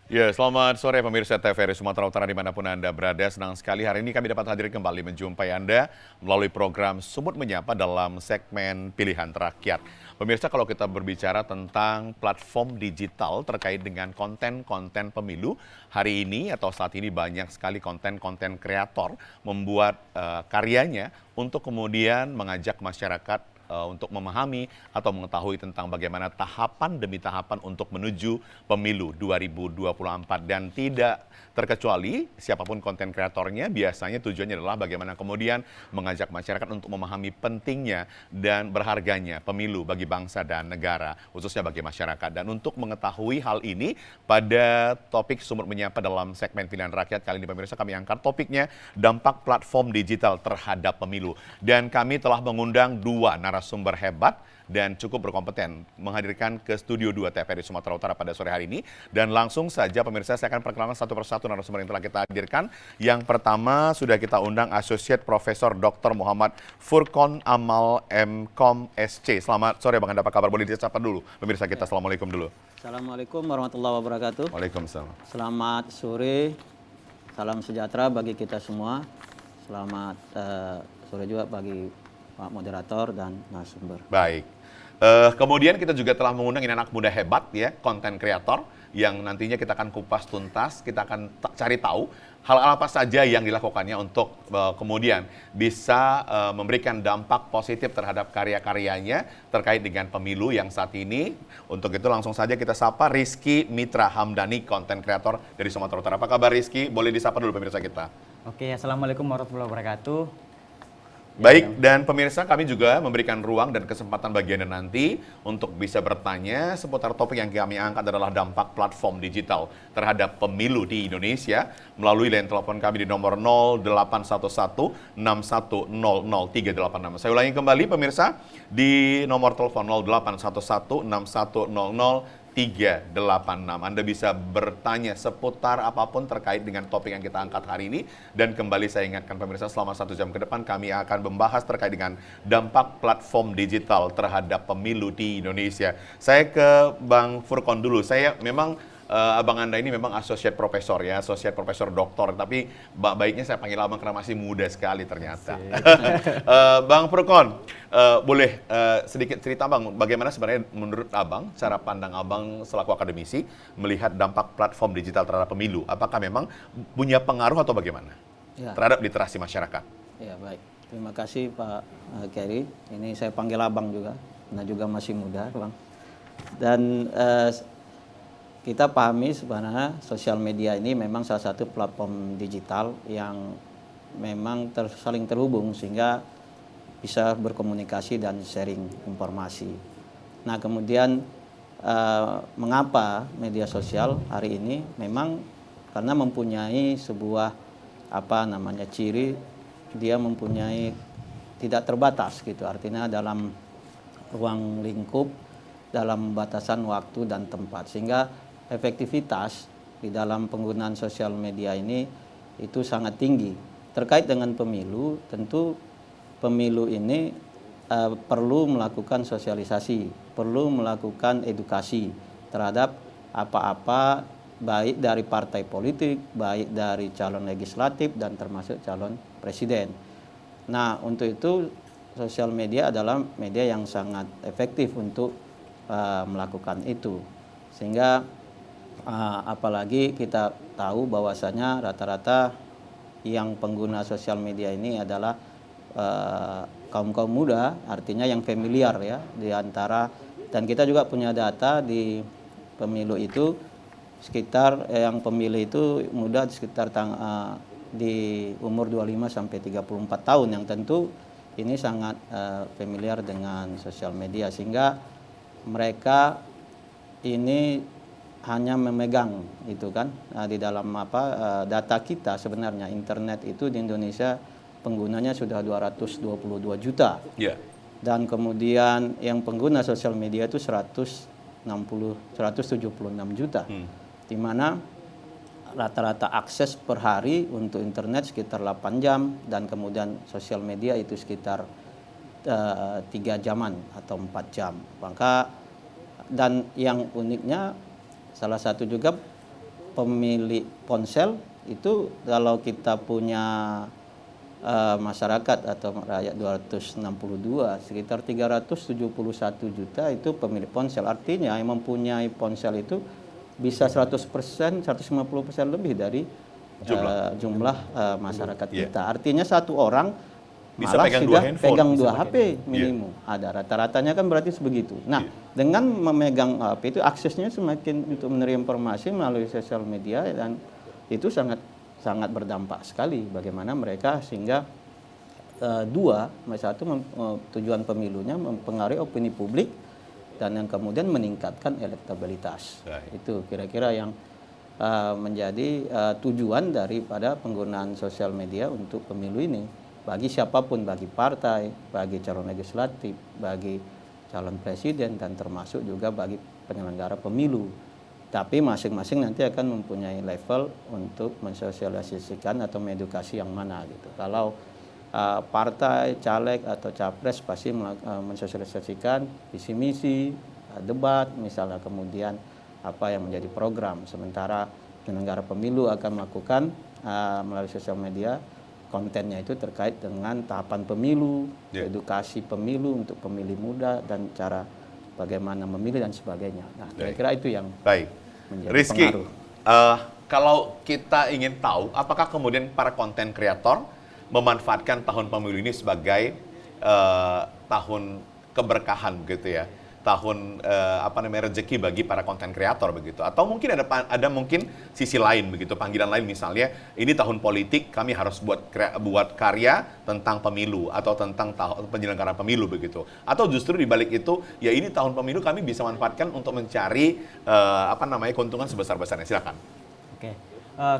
Ya, selamat sore pemirsa TVRI Sumatera Utara dimanapun Anda berada. Senang sekali hari ini kami dapat hadir kembali menjumpai Anda melalui program Sumut Menyapa dalam segmen Pilihan Rakyat. Pemirsa, kalau kita berbicara tentang platform digital terkait dengan konten-konten pemilu, hari ini atau saat ini banyak sekali konten-konten kreator membuat karyanya untuk kemudian mengajak masyarakat untuk memahami atau mengetahui tentang bagaimana tahapan demi tahapan untuk menuju pemilu 2024 dan tidak terkecuali siapapun konten kreatornya biasanya tujuannya adalah bagaimana kemudian mengajak masyarakat untuk memahami pentingnya dan berharganya pemilu bagi bangsa dan negara khususnya bagi masyarakat. Dan untuk mengetahui hal ini pada topik Sumut Menyapa dalam segmen Pilihan Rakyat kali ini pemirsa kami angkat topiknya dampak platform digital terhadap pemilu dan kami telah mengundang dua narasumber hebat dan cukup berkompeten menghadirkan ke Studio 2 TVRI Sumatera Utara pada sore hari ini. Dan langsung saja pemirsa saya akan perkenalkan satu persatu narasumber yang telah kita hadirkan. Yang pertama sudah kita undang Associate Profesor Dr. Muhammad Furqon Amal MKom SC. Selamat sore Bang, Anda apa kabar? Boleh disapa dulu pemirsa kita. Assalamualaikum dulu. Assalamualaikum warahmatullahi wabarakatuh. Waalaikumsalam. Selamat sore, salam sejahtera bagi kita semua. Selamat sore juga bagi Pak Moderator dan narasumber. Baik. Kemudian kita juga telah mengundang ini anak muda hebat ya, konten kreator yang nantinya kita akan kupas tuntas, kita akan cari tahu hal-hal apa saja yang dilakukannya untuk kemudian bisa memberikan dampak positif terhadap karya-karyanya terkait dengan pemilu yang saat ini. Untuk itu langsung saja kita sapa Rizky Mitra Hamdani, konten kreator dari Sumatera Utara. Apa kabar Rizky? Boleh disapa dulu pemirsa kita. Oke, assalamualaikum warahmatullahi wabarakatuh. Baik, dan pemirsa kami juga memberikan ruang dan kesempatan bagi Anda nanti untuk bisa bertanya seputar topik yang kami angkat adalah dampak platform digital terhadap pemilu di Indonesia melalui line telepon kami di nomor 0811 6100386. Saya ulangi kembali pemirsa di nomor telepon 0811 6100386. Anda bisa bertanya seputar apapun terkait dengan topik yang kita angkat hari ini. Dan kembali saya ingatkan pemirsa, selama 1 jam ke depan kami akan membahas terkait dengan dampak platform digital terhadap pemilu di Indonesia. Saya ke Bang Furqon dulu. Saya memang Abang Anda ini memang associate profesor ya, associate profesor doktor, tapi baiknya saya panggil abang karena masih muda sekali ternyata. Bang Furqon, boleh sedikit cerita Bang, bagaimana sebenarnya menurut Abang, cara pandang Abang selaku akademisi melihat dampak platform digital terhadap pemilu? Apakah memang punya pengaruh atau bagaimana Ya, terhadap literasi masyarakat? ya baik. Terima kasih Pak Kerry. Ini saya panggil abang juga, karena juga masih muda, Bang. Dan kita pahami sebenarnya sosial media ini memang salah satu platform digital yang memang saling terhubung sehingga bisa berkomunikasi dan sharing informasi. Nah, kemudian mengapa media sosial hari ini memang karena mempunyai sebuah ciri, dia mempunyai tidak terbatas gitu, artinya dalam ruang lingkup, dalam batasan waktu dan tempat, sehingga efektivitas di dalam penggunaan sosial media ini itu sangat tinggi. Terkait dengan pemilu, tentu pemilu ini perlu melakukan sosialisasi, perlu melakukan edukasi terhadap apa-apa, baik dari partai politik, baik dari calon legislatif dan termasuk calon presiden. Nah, untuk itu sosial media adalah media yang sangat efektif untuk melakukan itu. Sehingga apalagi kita tahu bahwasanya rata-rata yang pengguna sosial media ini adalah kaum-kaum muda, artinya yang familiar ya di antara, dan kita juga punya data di pemilu itu sekitar yang pemilih itu muda sekitar di umur 25 sampai 34 tahun yang tentu ini sangat familiar dengan sosial media, sehingga mereka ini hanya memegang itu kan di dalam data kita. Sebenarnya internet itu di Indonesia penggunanya sudah 222 juta. Ya. Dan kemudian yang pengguna sosial media itu 176 juta. Di mana rata-rata akses per hari untuk internet sekitar 8 jam dan kemudian sosial media itu sekitar 3 jaman atau 4 jam. Maka dan yang uniknya salah satu juga pemilik ponsel itu kalau kita punya masyarakat atau rakyat 262, sekitar 371 juta itu pemilik ponsel. Artinya yang mempunyai ponsel itu bisa 100%, 150% lebih dari jumlah masyarakat kita. Artinya satu orang bisa malah pegang sudah 2 handphone. pegang Bisa 2 pakai HP minimum. Ada rata-ratanya kan berarti sebegitu. Nah, Iya. dengan memegang HP itu aksesnya semakin untuk menerima informasi melalui sosial media, dan itu sangat berdampak sekali bagaimana mereka sehingga tujuan pemilunya mempengaruhi opini publik dan yang kemudian meningkatkan elektabilitas. Baik. Itu kira-kira yang menjadi tujuan daripada penggunaan sosial media untuk pemilu ini bagi siapapun, bagi partai, bagi calon legislatif, bagi calon presiden, dan termasuk juga bagi penyelenggara pemilu. Tapi masing-masing nanti akan mempunyai level untuk mensosialisasikan atau mengedukasi yang mana gitu. Kalau partai, caleg atau capres pasti mensosialisasikan visi misi, debat misalnya, kemudian apa yang menjadi program. Sementara penyelenggara pemilu akan melakukan melalui sosial media kontennya itu terkait dengan tahapan pemilu, edukasi pemilu untuk pemilih muda dan cara bagaimana memilih dan sebagainya. Nah, kira-kira itu yang menjadi Rizky, pengaruh. kalau kita ingin tahu apakah kemudian para konten kreator memanfaatkan tahun pemilu ini sebagai tahun keberkahan begitu ya, tahun rezeki bagi para konten kreator begitu, atau mungkin ada mungkin sisi lain begitu, panggilan lain, misalnya ini tahun politik, kami harus buat karya tentang pemilu atau tentang penyelenggaraan pemilu begitu, atau justru di balik itu ya ini tahun pemilu kami bisa manfaatkan untuk mencari keuntungan sebesar-besarnya. Silakan. Oke,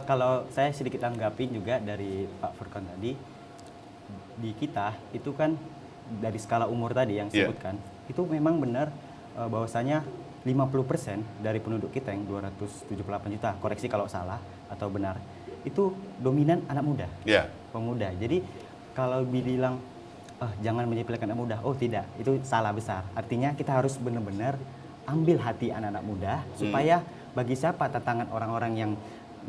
kalau saya sedikit tanggapi juga dari Pak Furqon tadi, di kita itu kan dari skala umur tadi yang disebutkan, itu memang benar bahwasanya 50% dari penduduk kita yang 278 juta, koreksi kalau salah atau benar, itu dominan anak muda, pemuda. Jadi kalau bilang jangan menyepelekan anak muda, oh tidak, itu salah besar. Artinya kita harus benar-benar ambil hati anak-anak muda supaya bagi siapa tantangan orang-orang yang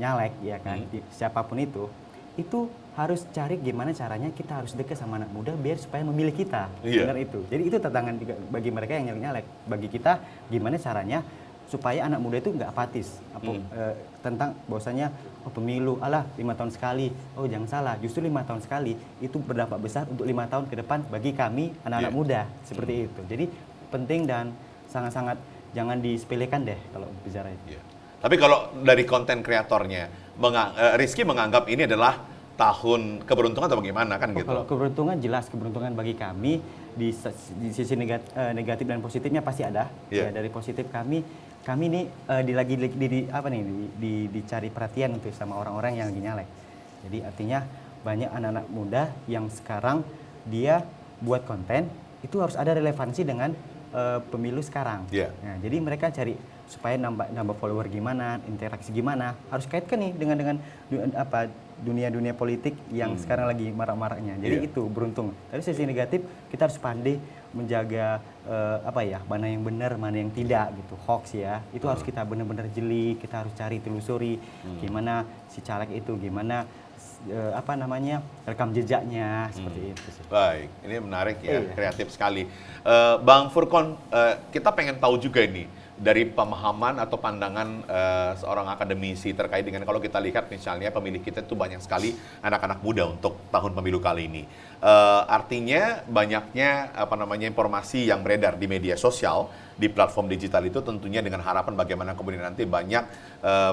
nyalek, ya kan, siapapun itu harus cari gimana caranya kita harus dekat sama anak muda biar supaya memilih kita. Benar itu. Jadi itu tantangan juga bagi mereka yang nyalek-nyalek. Bagi kita gimana caranya supaya anak muda itu nggak apatis tentang bahwasanya pemilu 5 tahun sekali. Oh jangan salah, justru 5 tahun sekali itu berdampak besar untuk 5 tahun ke depan bagi kami anak-anak muda seperti itu. Jadi penting dan sangat-sangat jangan disepelekan deh kalau bicara itu. Tapi kalau dari konten kreatornya, Rizky menganggap ini adalah tahun keberuntungan atau bagaimana kan gitu? Kalau keberuntungan jelas keberuntungan bagi kami di sisi negatif dan positifnya pasti ada. Ya, dari positif kami ini dicari perhatian untuk sama orang-orang yang lagi nyalek. Jadi artinya banyak anak-anak muda yang sekarang dia buat konten itu harus ada relevansi dengan pemilu sekarang. Nah, jadi mereka cari supaya nambah follower gimana, interaksi gimana, harus kaitkan nih dengan dunia politik yang sekarang lagi marak-maraknya. Jadi itu beruntung. Tapi sisi negatif kita harus pandai menjaga mana yang benar, mana yang tidak gitu. Hoax ya. Itu harus kita benar-benar jeli, kita harus cari telusuri gimana si caleg itu, gimana rekam jejaknya seperti itu sih. Baik, ini menarik ya, kreatif sekali. Bang Furqon, kita pengen tahu juga ini dari pemahaman atau pandangan seorang akademisi terkait dengan kalau kita lihat misalnya pemilih kita itu banyak sekali anak-anak muda untuk tahun pemilu kali ini. Artinya banyaknya informasi yang beredar di media sosial, di platform digital itu tentunya dengan harapan bagaimana kemudian nanti banyak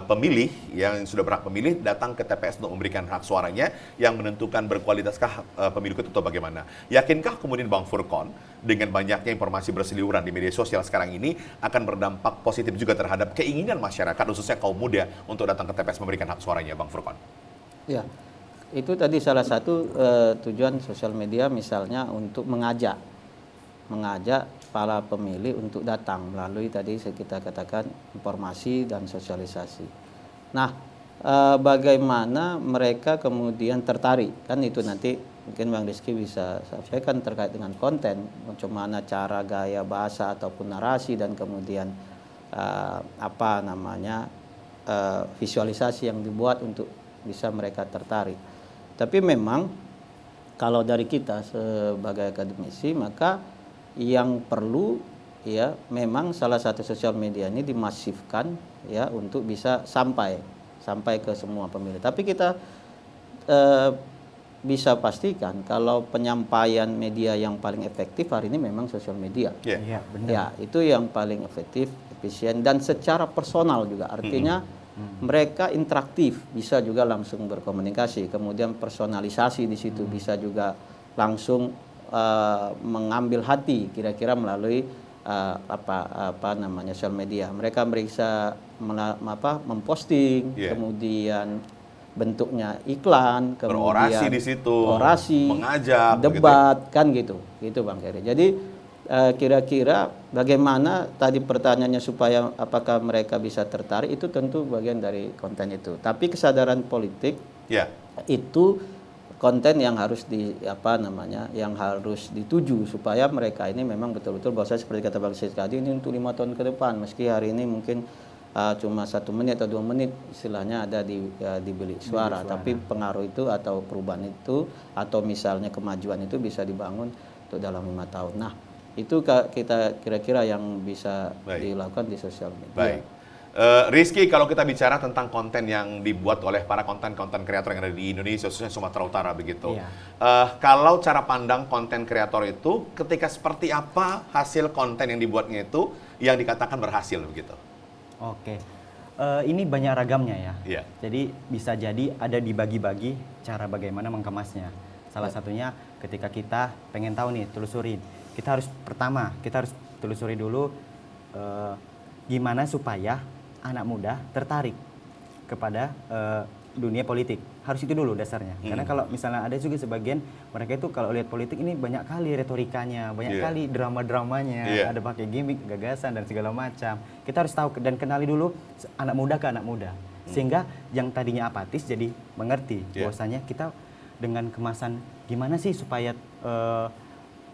pemilih yang sudah berhak memilih datang ke TPS untuk memberikan hak suaranya yang menentukan berkualitaskah pemilu itu atau bagaimana. Yakinkah kemudian Bang Furqon dengan banyaknya informasi berseliweran di media sosial sekarang ini akan berdampak positif juga terhadap keinginan masyarakat khususnya kaum muda untuk datang ke TPS memberikan hak suaranya, Bang Furqon? Ya, itu tadi salah satu tujuan sosial media misalnya untuk mengajak para pemilih untuk datang melalui tadi kita katakan informasi dan sosialisasi. Nah, bagaimana mereka kemudian tertarik, kan itu nanti mungkin Bang Rizky bisa sampaikan terkait dengan konten, bagaimana cara gaya bahasa ataupun narasi dan kemudian visualisasi yang dibuat untuk bisa mereka tertarik. Tapi memang kalau dari kita sebagai akademisi, maka yang perlu ya memang salah satu sosial media ini dimasifkan ya untuk bisa sampai ke semua pemilih. Tapi kita bisa pastikan kalau penyampaian media yang paling efektif hari ini memang sosial media. Iya, benar. Ya, itu yang paling efektif, efisien dan secara personal juga. Artinya mereka interaktif, bisa juga langsung berkomunikasi. Kemudian personalisasi di situ bisa juga langsung mengambil hati kira-kira melalui sosial media. Mereka bisa memposting, kemudian bentuknya iklan, kemudian berorasi di situ, orasi, mengajak, debat, kan gitu Bang Keri. Jadi kira-kira bagaimana tadi pertanyaannya supaya apakah mereka bisa tertarik, itu tentu bagian dari konten itu. Tapi kesadaran politik itu konten yang harus yang harus dituju supaya mereka ini memang betul-betul bahwa seperti kata Bang Sis tadi, ini untuk 5 tahun ke depan, meski hari ini mungkin cuma 1 menit atau 2 menit istilahnya ada di bilik suara, tapi pengaruh itu atau perubahan itu atau misalnya kemajuan itu bisa dibangun untuk dalam 5 tahun. Nah, itu kita kira-kira yang bisa dilakukan di sosial media. Baik. Rizky, kalau kita bicara tentang konten yang dibuat oleh para konten kreator yang ada di Indonesia, khususnya Sumatera Utara begitu. Kalau cara pandang konten kreator itu, ketika seperti apa hasil konten yang dibuatnya itu yang dikatakan berhasil begitu? Oke, ini banyak ragamnya ya. Jadi bisa jadi ada dibagi-bagi cara bagaimana mengemasnya. Salah satunya ketika kita pengen tahu nih, telusurin. Kita harus telusuri dulu gimana supaya anak muda tertarik kepada dunia politik. Harus itu dulu dasarnya. Karena kalau misalnya ada juga sebagian mereka itu kalau lihat politik ini banyak kali retorikanya, banyak kali drama-dramanya, ada pakai gimmick, gagasan dan segala macam. Kita harus tahu dan kenali dulu anak muda ke anak muda. Sehingga yang tadinya apatis jadi mengerti bahwasanya kita dengan kemasan gimana sih supaya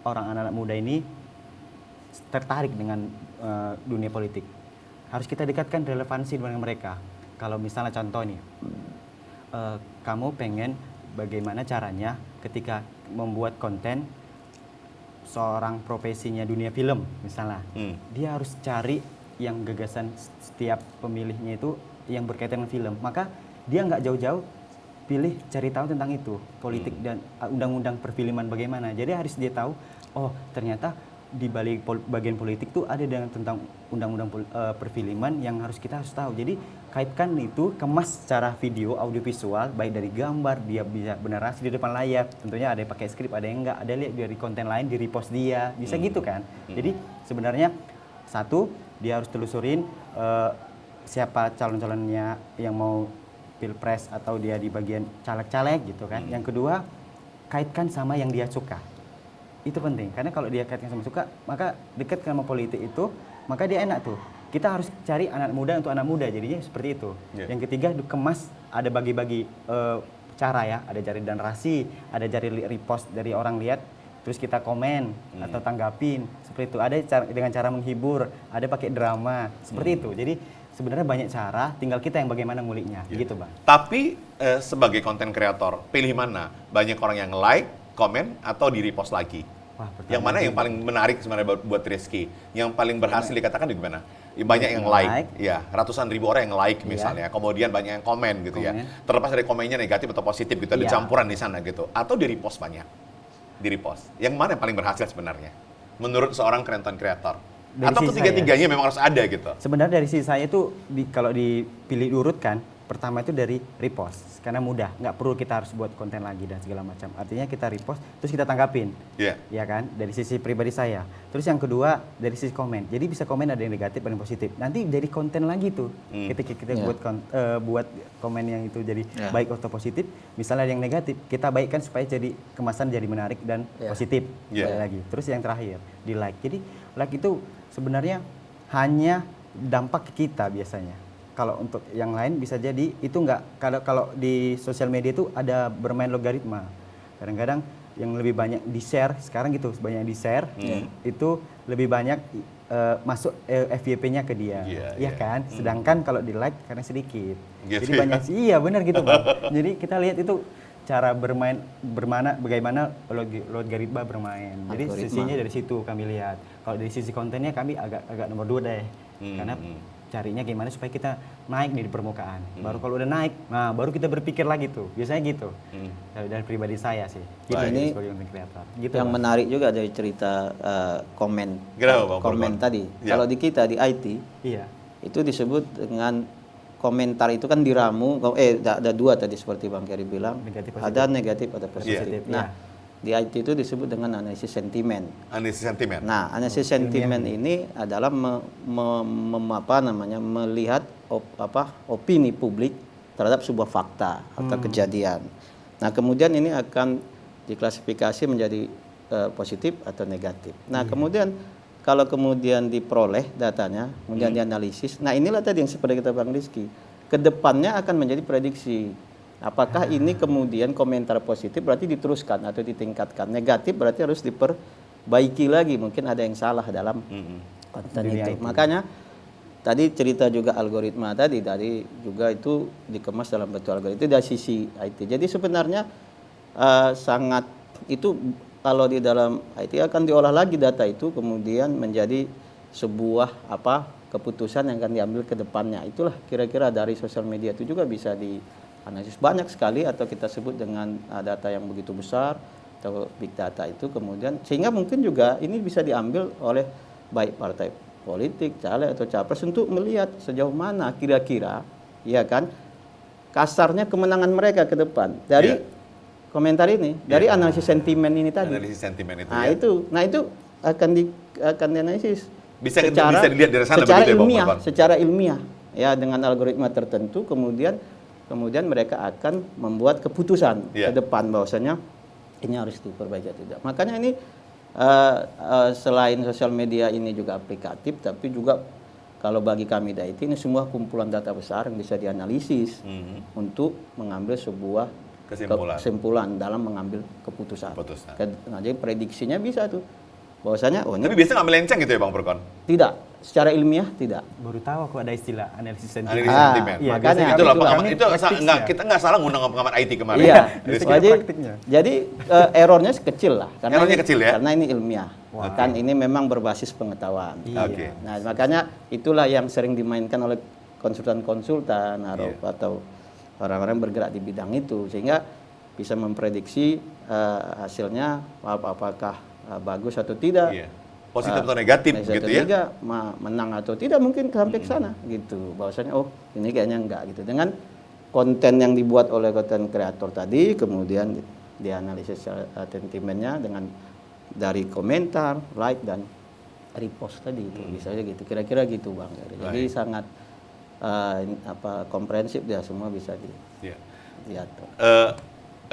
orang anak-anak muda ini tertarik dengan dunia politik. Harus kita dekatkan relevansi dengan mereka. Kalau misalnya contoh nih, kamu pengen bagaimana caranya ketika membuat konten seorang profesinya dunia film misalnya, dia harus cari yang gagasan setiap pemilihnya itu yang berkaitan dengan film. Maka dia nggak jauh-jauh cari tahu tentang itu, politik dan undang-undang perfilman bagaimana. Jadi harus dia tahu, oh ternyata di balik bagian politik tuh ada tentang undang-undang perfilman yang kita harus tahu. Jadi kaitkan itu, kemas secara video, audiovisual, baik dari gambar, dia bisa bernarasi di depan layar. Tentunya ada yang pakai skrip, ada yang enggak, ada lihat dari konten lain di repost dia, bisa gitu kan. Jadi sebenarnya satu, dia harus telusurin siapa calon-calonnya yang mau pilpres atau dia di bagian caleg-caleg gitu kan. Yang kedua, kaitkan sama yang dia suka. Itu penting, karena kalau dia kaitkan sama suka, maka dekat sama politik itu, maka dia enak tuh. Kita harus cari anak muda untuk anak muda, jadinya seperti itu. Yang ketiga, kemas, ada bagi-bagi cara ya, ada jari dan narasi, ada jari repost dari orang lihat, terus kita komen atau tanggapin, seperti itu. Ada dengan cara menghibur, ada pakai drama, seperti itu. Jadi sebenarnya banyak cara, tinggal kita yang bagaimana nguliknya, gitu Bang. Tapi sebagai konten kreator, pilih mana? Banyak orang yang like, komen, atau di repost lagi? Yang mana yang paling menarik sebenarnya buat Rizky? Yang paling berhasil dikatakan di mana? Banyak yang like, ya, ratusan ribu orang yang like misalnya, kemudian banyak yang komen gitu ya. Terlepas dari komennya negatif atau positif gitu, ada campuran di sana gitu. Atau di repost banyak? Di repost. Yang mana yang paling berhasil sebenarnya? Menurut seorang konten kreator? Atau ketiga-tiganya memang harus ada gitu? Sebenarnya dari sisi saya itu, kalau dipilih urutkan, pertama itu dari repost, karena mudah, nggak perlu kita harus buat konten lagi dan segala macam. Artinya kita repost, terus kita tanggapin, ya kan, dari sisi pribadi saya. Terus yang kedua dari sisi komen, jadi bisa komen ada yang negatif, ada yang positif. Nanti jadi konten lagi tuh, ketika kita buat komen yang itu jadi baik atau positif. Misalnya yang negatif, kita baikkan supaya jadi kemasan jadi menarik dan positif. Lagi. Terus yang terakhir di like. Jadi like itu sebenarnya hanya dampak ke kita biasanya. Kalau untuk yang lain bisa jadi itu enggak, kalau di sosial media itu ada bermain logaritma. Kadang-kadang yang lebih banyak di-share sekarang gitu, banyak di-share itu lebih banyak masuk FYP-nya ke dia, iya kan? Sedangkan kalau di-like karena sedikit. Gitu Jadi ya? banyak sih, iya benar gitu Bang. Jadi kita lihat itu cara bagaimana logaritma bermain. Jadi Algoritma. sisinya dari situ kami lihat. Kalau dari sisi kontennya kami agak nomor 2 deh. Karena carinya gimana supaya kita naik nih di permukaan. Baru kalau udah naik, nah baru kita berpikir lagi tuh. Biasanya gitu. Dari pribadi saya sih. Gitu Baik. Ini sebagai content creator. Gitu. yang Bang. menarik juga dari cerita komen Kenapa, Bang komen Furqan? tadi. Ya. Kalau di kita di IT Iya. itu disebut dengan komentar itu kan diramu. Ada dua tadi seperti Bang Keri bilang. Negatif, Ada negatif, ada positif. Positif, Nah, iya. di IT itu disebut dengan analisis sentimen. Analisis sentimen. Nah, analisis sentimen ini adalah melihat opini publik terhadap sebuah fakta atau kejadian. Nah, kemudian ini akan diklasifikasi menjadi positif atau negatif. Nah, kemudian kalau kemudian diperoleh datanya, kemudian dianalisis. Nah, inilah tadi yang seperti kata Bang Rizky. Kedepannya akan menjadi prediksi. Apakah ini kemudian komentar positif berarti diteruskan atau ditingkatkan. Negatif berarti harus diperbaiki lagi. Mungkin ada yang salah dalam konten itu. Makanya tadi cerita juga algoritma tadi juga itu dikemas dalam bentuk algoritma. Itu dari sisi IT. Jadi sebenarnya sangat itu kalau di dalam IT akan diolah lagi data itu kemudian menjadi sebuah keputusan yang akan diambil ke depannya. Itulah kira-kira dari sosial media itu juga bisa dianalisis banyak sekali atau kita sebut dengan data yang begitu besar atau big data itu kemudian sehingga mungkin juga ini bisa diambil oleh baik partai politik, caleg atau capres untuk melihat sejauh mana kira-kira ya kan kasarnya kemenangan mereka ke depan dari komentar ini, dari analisis sentimen ini tadi. Analisis sentimen itu Nah, ya. itu akan dianalisis Bisa dilihat dari sana secara begitu ya, Bang ilmiah, Furqan? secara ilmiah ya dengan algoritma tertentu kemudian mereka akan membuat keputusan ke depan bahwasanya ini harus diperbaiki atau tidak. Makanya ini selain sosial media ini juga aplikatif, tapi juga kalau bagi kami di IT ini semua kumpulan data besar yang bisa dianalisis untuk mengambil sebuah kesimpulan dalam mengambil keputusan. Nah, jadi prediksinya bisa tuh bahwasanya ini Tapi biasanya nggak melenceng gitu ya Bang Furqan? tidak, secara ilmiah tidak. Baru tahu aku ada istilah analisis sentimen. Analisis sentimen. Iya, Makanya biasanya Itulah kami pengamat, itu praktiknya. kita nggak salah ngundang pengamat IT kemarin. Iya. Rizky. Jadi errornya kecil lah Errornya kecil ya? Karena ini ilmiah. Kan ini memang berbasis pengetahuan. Iya. Oke. Nah, makanya itulah yang sering dimainkan oleh konsultan-konsultan atau orang-orang yang bergerak di bidang itu sehingga bisa memprediksi hasilnya apakah bagus atau tidak. Iya. Positif atau negatif gitu ya? Tidak, menang atau tidak mungkin sampai ke sana gitu. Bahwasanya ini kayaknya enggak gitu. Dengan konten yang dibuat oleh konten kreator tadi kemudian dianalisis sentimennya dengan dari komentar, like dan repost tadi itu bisa aja gitu. Kira-kira gitu Bang. Jadi sangat komprehensif ya semua bisa diatur.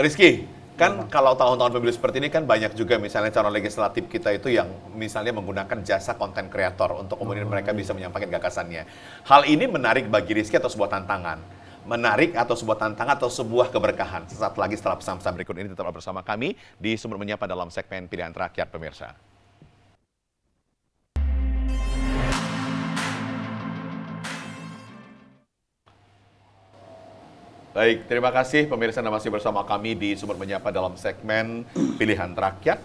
Rizky, kan kalau tahun-tahun pemilu seperti ini kan banyak juga misalnya calon legislatif kita itu yang misalnya menggunakan jasa konten kreator untuk kemudian mereka bisa menyampaikan gagasannya. Hal ini menarik bagi Rizky atau sebuah tantangan? Menarik atau sebuah tantangan atau sebuah keberkahan? Sesaat lagi setelah pesan-pesan berikut ini tetaplah bersama kami di Sumber Menyapa dalam segmen Pilihan Rakyat pemirsa. Baik, terima kasih pemirsa Anda masih bersama kami di Sumber Menyapa dalam segmen Pilihan Rakyat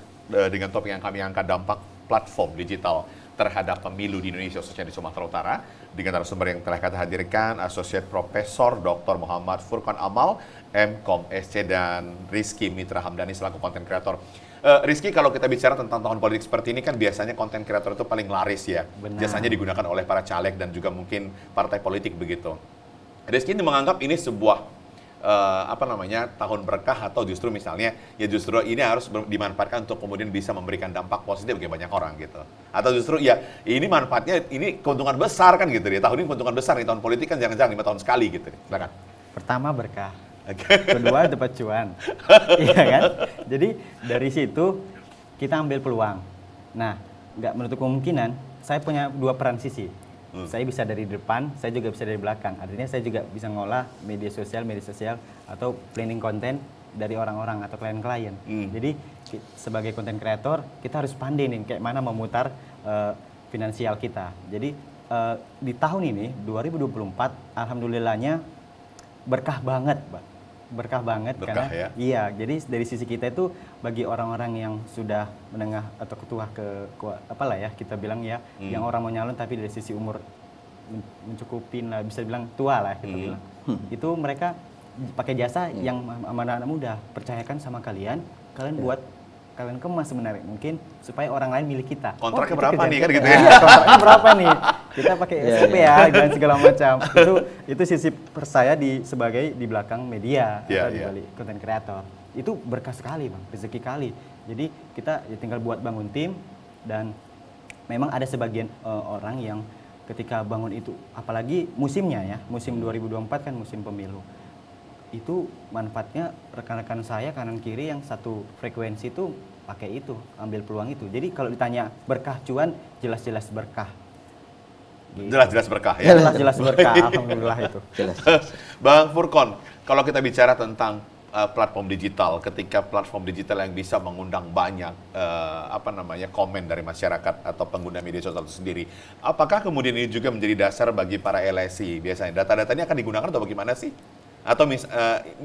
dengan topik yang kami angkat dampak platform digital terhadap pemilu di Indonesia khususnya di Sumatera Utara dengan narasumber yang telah kita hadirkan Associate Profesor Dr. Muhammad Furqan Amal, M.Com SC dan Rizky Mitra Hamdani selaku konten kreator. Rizky, kalau kita bicara tentang tahun politik seperti ini kan biasanya konten kreator itu paling laris ya. Benar. Jasanya digunakan oleh para caleg dan juga mungkin partai politik begitu. Rizky ini menganggap ini sebuah tahun berkah atau justru misalnya ya justru ini harus dimanfaatkan untuk kemudian bisa memberikan dampak positif bagi banyak orang gitu, atau justru ya ini manfaatnya ini keuntungan besar kan gitu ya, tahun ini keuntungan besar nih, tahun politik kan jangan-jangan 5 tahun sekali gitu. Silakan. Pertama berkah, kedua dapat cuan, iya kan? Jadi dari situ kita ambil peluang. Nah, nggak menutup kemungkinan saya punya dua peran sisi. Saya bisa dari depan, saya juga bisa dari belakang. Artinya saya juga bisa ngolah media sosial atau planning konten dari orang-orang atau klien-klien. Jadi sebagai content creator kita harus pandai nih kayak mana memutar finansial kita. Jadi di tahun ini 2024 alhamdulillahnya berkah banget, Pak. Berkah banget Berkah, karena ya? iya, jadi dari sisi kita itu bagi orang-orang yang sudah menengah atau ketua apalah ya kita bilang ya, yang orang mau nyalon tapi dari sisi umur mencukupin lah, bisa bilang tua lah kita bilang. Itu mereka pakai jasa yang anak-anak muda, percayakan sama kalian buat kalian kemas sebenarnya mungkin supaya orang lain milih kita. Kontraknya itu berapa nih kejadian. kan gitu ya? Iya, kontraknya berapa nih? Kita pakai SOP ya dan segala macam. Itu sisi saya di belakang media atau di balik content creator. Itu berkah sekali, Bang, rezeki kali. Jadi kita ya tinggal buat bangun tim dan memang ada sebagian orang yang ketika bangun itu apalagi musimnya ya, musim 2024 kan musim pemilu. Itu manfaatnya rekan-rekan saya kanan kiri yang satu frekuensi itu pakai itu, ambil peluang itu. Jadi kalau ditanya berkah cuan, jelas-jelas berkah. Gitu. Jelas-jelas berkah ya. Jelas-jelas berkah, alhamdulillah itu. Jelas. Bang Furkon, kalau kita bicara tentang platform digital, ketika platform digital yang bisa mengundang banyak komen dari masyarakat atau pengguna media sosial itu sendiri, apakah kemudian ini juga menjadi dasar bagi para LSI biasanya? Data-datanya akan digunakan atau bagaimana sih? Atau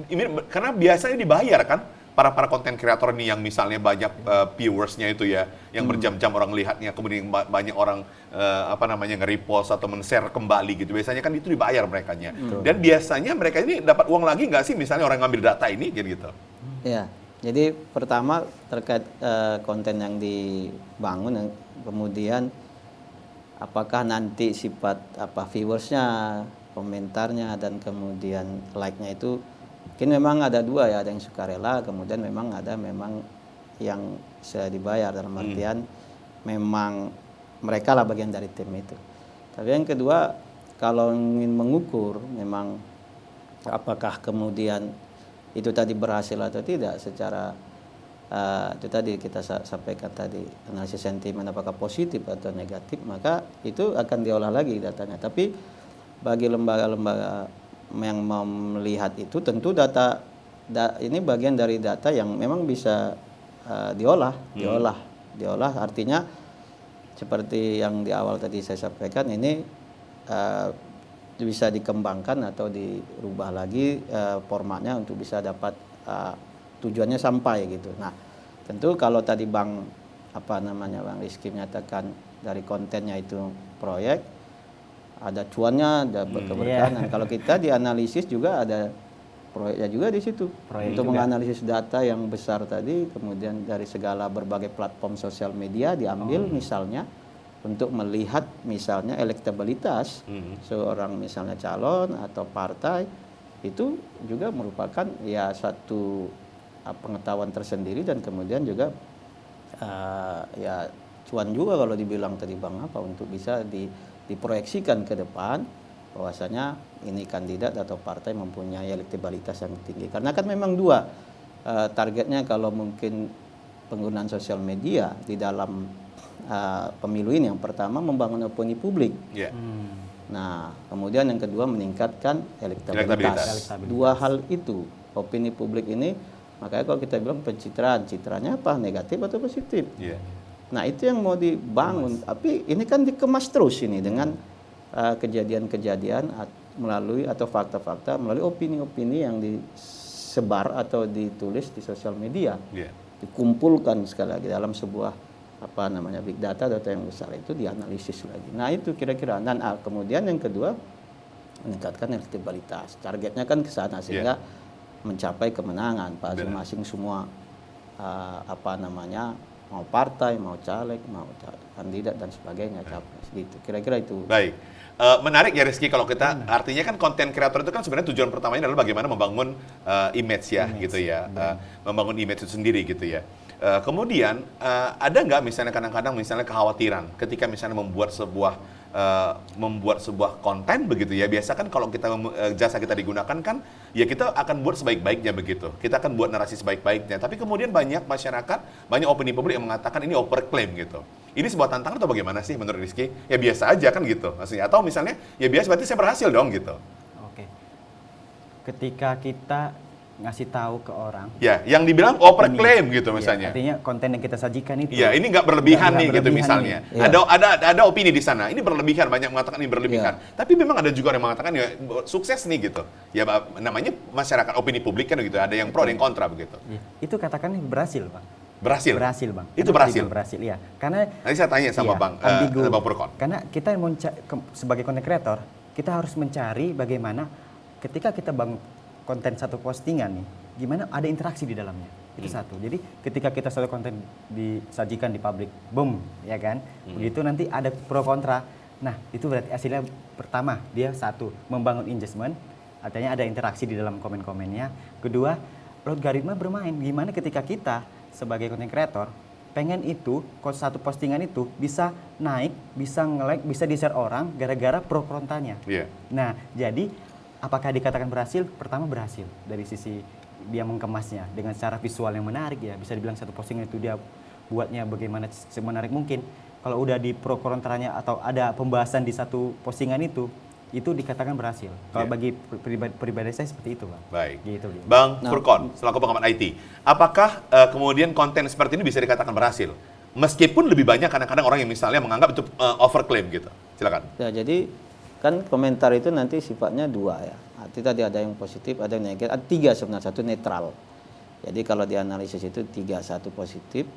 ini karena biasanya dibayar kan para konten kreator ini yang misalnya banyak viewersnya itu ya, yang berjam-jam orang lihatnya, kemudian banyak orang nge-repost atau men-share kembali gitu. Biasanya kan itu dibayar merekanya. Dan biasanya mereka ini dapat uang lagi nggak sih misalnya orang ngambil data ini gitu? Ya, jadi pertama terkait konten yang dibangun, kemudian apakah nanti sifat viewersnya, komentarnya dan kemudian like-nya itu mungkin memang ada dua ya, ada yang sukarela, kemudian memang ada yang bisa dibayar dalam artian memang mereka lah bagian dari tim itu. Tapi yang kedua, kalau ingin mengukur memang apakah kemudian itu tadi berhasil atau tidak secara itu tadi kita sampaikan tadi, analisis sentimen apakah positif atau negatif, maka itu akan diolah lagi datanya. Tapi bagi lembaga-lembaga yang mau melihat itu tentu data ini bagian dari data yang memang bisa diolah artinya seperti yang di awal tadi saya sampaikan, ini bisa dikembangkan atau dirubah lagi formatnya untuk bisa dapat tujuannya sampai gitu. Nah, tentu kalau tadi Bang Rizky menyatakan dari kontennya itu proyek, ada cuannya, ada keberkahan. Dan kalau kita dianalisis juga ada proyeknya juga di situ. Untuk menganalisis data yang besar tadi, kemudian dari segala berbagai platform sosial media diambil misalnya untuk melihat misalnya elektabilitas seorang misalnya calon atau partai, itu juga merupakan ya satu pengetahuan tersendiri dan kemudian juga ya cuan juga kalau dibilang tadi Bang untuk bisa diproyeksikan ke depan bahwasanya ini kandidat atau partai mempunyai elektabilitas yang tinggi. Karena kan memang dua targetnya kalau mungkin penggunaan sosial media di dalam pemilu ini. Yang pertama membangun opini publik. Nah, kemudian yang kedua meningkatkan elektabilitas. Dua hal itu, opini publik ini, makanya kalau kita bilang citranya apa? Negatif atau positif? Nah, itu yang mau dibangun. Tapi ini kan dikemas terus ini dengan kejadian-kejadian melalui atau fakta-fakta melalui opini-opini yang disebar atau ditulis di sosial media. Dikumpulkan sekali lagi dalam sebuah big data yang besar, itu dianalisis lagi. Nah, itu kira-kira. Dan kemudian yang kedua meningkatkan elektabilitas. Targetnya kan ke sana sehingga mencapai kemenangan masing-masing semua mau partai, mau caleg, mau kandidat dan sebagainya, capres gitu. Kira-kira itu. Baik. Menarik ya Rizky, kalau kita artinya kan konten kreator itu kan sebenarnya tujuan pertamanya adalah bagaimana membangun image gitu ya. Membangun image itu sendiri gitu ya. Kemudian ada nggak misalnya kadang-kadang misalnya kekhawatiran ketika misalnya membuat sebuah konten begitu ya. Biasa kan kalau kita jasa kita digunakan kan ya kita akan buat sebaik-baiknya begitu. Kita akan buat narasi sebaik-baiknya. Tapi kemudian banyak masyarakat, banyak opini publik yang mengatakan ini overclaim gitu. Ini sebuah tantangan atau bagaimana sih menurut Rizky? Ya biasa aja kan gitu maksudnya. Atau misalnya ya biasa berarti saya berhasil dong gitu. Oke. Ketika kita ngasih tahu ke orang. Ya, yang dibilang overclaim gitu Iya, misalnya. artinya konten yang kita sajikan itu. Iya, ini nggak berlebihan nggak nih gitu berlebihan misalnya. nih. Iya. Ada opini di sana. Ini berlebihan, banyak mengatakan ini berlebihan. Tapi memang ada juga yang mengatakan ya sukses nih gitu. Ya namanya masyarakat opini publik kan gitu. Ada yang pro, ada yang kontra begitu. Iya. Itu katakan berhasil, Bang. Berhasil. Berhasil, Bang. Itu Kenapa berhasil? dibilang berhasil, iya. Karena Nanti saya tanya sama iya, Bang ambigu. Bang Purkon. Karena kita sebagai content creator, kita harus mencari bagaimana ketika kita bangun konten satu postingan nih, gimana ada interaksi di dalamnya. Itu satu. Jadi ketika kita satu konten disajikan di publik, boom, ya kan? Begitu nanti ada pro kontra. Nah, itu berarti hasilnya pertama, dia satu, membangun engagement, artinya ada interaksi di dalam komen-komennya. Kedua, logaritma bermain. Gimana ketika kita sebagai content creator pengen itu satu postingan itu bisa naik, bisa nge-like, bisa di-share orang gara-gara pro kontranya. Iya. Nah, jadi apakah dikatakan berhasil? Pertama berhasil dari sisi dia mengemasnya dengan cara visual yang menarik ya. Bisa dibilang satu postingan itu dia buatnya bagaimana semenarik mungkin. Kalau udah di pro kontranya atau ada pembahasan di satu postingan itu dikatakan berhasil. Kalau Iya. bagi pribadi saya seperti itu, Bang. Baik. Gitu, gitu. Bang Furkon, selaku pengamat IT, apakah kemudian konten seperti ini bisa dikatakan berhasil? Meskipun lebih banyak kadang-kadang orang yang misalnya menganggap itu overclaim gitu. Silakan. Ya, jadi kan komentar itu nanti sifatnya dua ya. Arti tadi ada yang positif, ada yang negatif, ada tiga sebenarnya, satu netral. Jadi kalau dianalisis itu tiga, satu positif,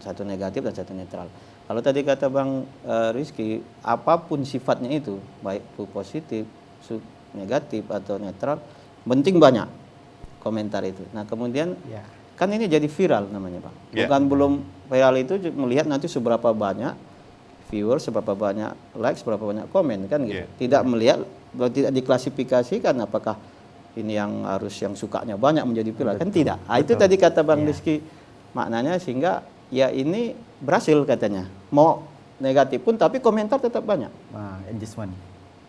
satu negatif dan satu netral. Kalau tadi kata Bang Rizky, apapun sifatnya itu, baik itu positif, negatif atau netral, penting banyak komentar itu. Nah kemudian Ya. kan ini jadi viral namanya Bang. Ya. Bukan belum viral itu melihat nanti seberapa banyak viewers, seberapa banyak likes, seberapa banyak komen kan gitu. Yeah. Tidak melihat, tidak diklasifikasikan apakah ini yang harus yang sukanya banyak menjadi viral kan tidak. Ah, itu tadi kata Bang Rizky maknanya sehingga ya ini berhasil katanya. Mau negatif pun tapi komentar tetap banyak. Nah, engagement.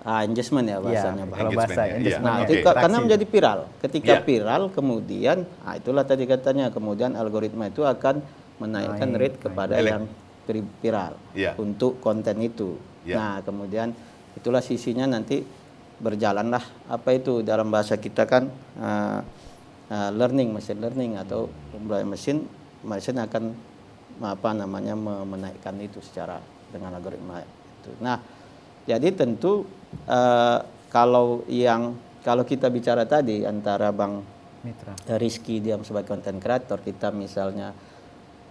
Engagement ya bahasanya Iya, Bang. kalau bahasa Engagement-nya, engagement. Nah, Oke. itu karena menjadi viral. Ketika Iya. viral kemudian itulah tadi katanya kemudian algoritma itu akan menaikkan Naik, rate kepada naik. yang viral Iya. untuk konten itu. Iya. Nah, kemudian itulah sisinya nanti berjalanlah apa itu dalam bahasa kita kan machine learning atau mesin akan apa namanya menaikkan itu secara dengan algoritma itu. Nah, jadi tentu kalau kita bicara tadi antara Bang Mitra. Rizky dia sebagai content creator, kita misalnya